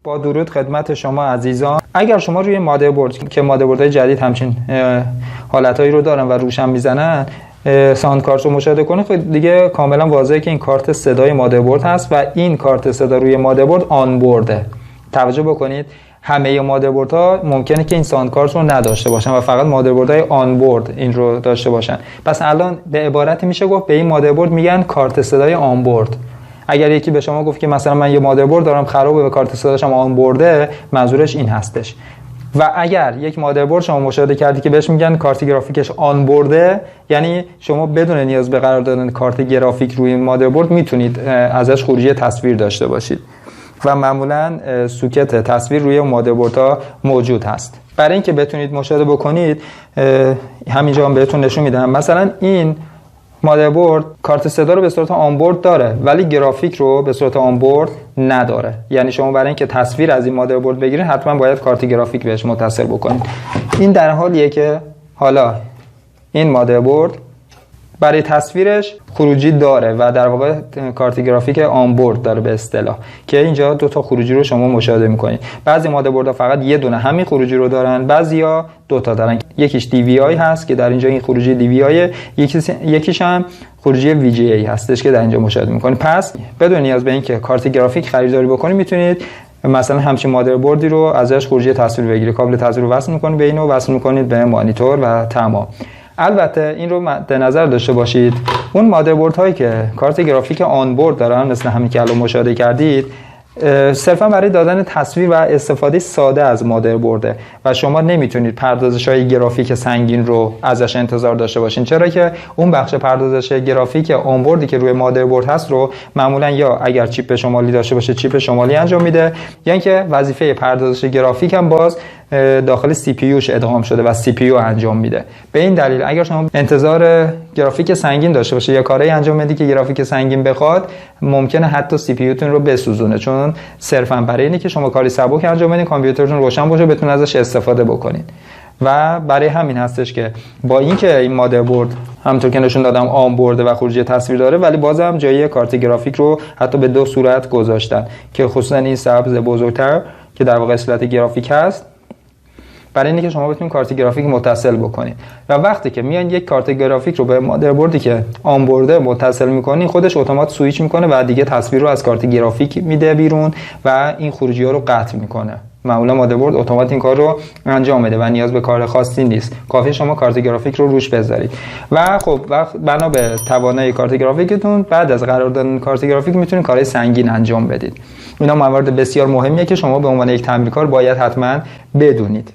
با درود خدمت شما عزیزان. اگر شما روی مادربرد که مادربردهای جدید همچین حالتهایی رو دارن و روشن میزنن ساوند کارت رو مشاهده کنید، خب دیگه کاملا واضحه که این کارت صدای مادربرد هست و این کارت صدا روی مادربرد آن برده. توجه بکنید همه مادربردها ممکنه که این ساوند کارت رو نداشته باشن و فقط مادربردهای آن برد این رو داشته باشن. پس الان به عبارتی میشه گفت به این مادربرد میگن کارت صدای آن برد. اگر یکی به شما گفت که مثلا من یه مادربرد دارم خرابه و کارت صداشم آن برده، منظورش این هستش. و اگر یک مادربرد شما مشاهده کردی که بهش میگن کارت گرافیکش آن برده، یعنی شما بدون نیاز به قرار دادن کارت گرافیک روی این مادربرد میتونید ازش خروجی تصویر داشته باشید و معمولا سوکت تصویر روی مادربردها موجود هست. برای اینکه بتونید مشاهده بکنید همینجا هم بهتون نشون میدم. مثلا این مادربرد کارت صدا رو به صورت آنبورد داره ولی گرافیک رو به صورت آنبورد نداره. یعنی شما برای اینکه تصویر از این مادربرد بگیرید حتما باید کارت گرافیک بهش متصل بکنید. این در حالیه که حالا این مادربرد برای تصویرش خروجی داره و در واقع کارت گرافیک آنبورد داره به اصطلاح، که اینجا دو تا خروجی رو شما مشاهده میکنید. بعضی مادربردها فقط یه دونه همین خروجی رو دارن، بعضیا دو تا دارن. یکیش DVI هست که در اینجا این خروجی DVI، یکیش هم خروجی VGA هستش که در اینجا مشاهده میکنید. پس بدون نیاز به اینکه کارت گرافیک خریداری بکنید میتونید مثلا همچین مادربردی رو ازش خروجی تصویر بگیرید. کابل تصویر رو وصل میکنید به اینو، وصل میکنید به مانیتور و تمام. البته این رو مد نظر داشته باشید اون مادربردهایی که کارت گرافیک آن بورد دارن مثل همین که الان مشاهده کردید صرفا برای دادن تصویر و استفاده ساده از مادربرده و شما نمیتونید پردازش‌های گرافیک سنگین رو ازش انتظار داشته باشین، چرا که اون بخش پردازش گرافیک آن بوردی که روی مادربرد هست رو معمولا یا اگر چیپ شمالی داشته باشه چیپ شمالی انجام میده، یا اینکه وظیفه پردازش گرافیک هم باز داخل CPU ادغام شده و CPU انجام میده. به این دلیل اگر شما انتظار گرافیک سنگین داشته باشه یا کاری انجام بدی که گرافیک سنگین بخواد، ممکنه حتی CPU تون رو بسوزونه، چون صرفا برای اینه که شما کاری سبک انجام بدین کامپیوترتون روشن باشه بتونید ازش استفاده بکنید. و برای همین هستش که با اینکه این مادربرد همونطور که نشون دادم آن برده و خروجی تصویر داره، ولی بازم جای کارت گرافیک رو حتی به دو صورت گذاشتن که خصوصا این سبز بزرگتر که در واقع اصالت گرافیک هست برای اینکه شما بتونید کارت گرافیک متصل بکنید. و وقتی که میان یک کارت گرافیک رو به مادربردی که آن برده متصل میکنید، خودش اتومات سوئیچ میکنه و دیگه تصویر رو از کارت گرافیک میده بیرون و این خروجی ها رو قطع میکنه. معمولا مادربرد اتومات این کار رو انجام میده و نیاز به کار خاصی نیست، کافیه شما کارت گرافیک رو روش بذارید. و خب بنا به توانایی کارت گرافیکتون بعد از قرار دادن کارت گرافیک میتونید کارهای سنگین انجام بدید. اینا موارد بسیار مهمیه که شما به عنوان یک تمرینکار باید حتما بدونید.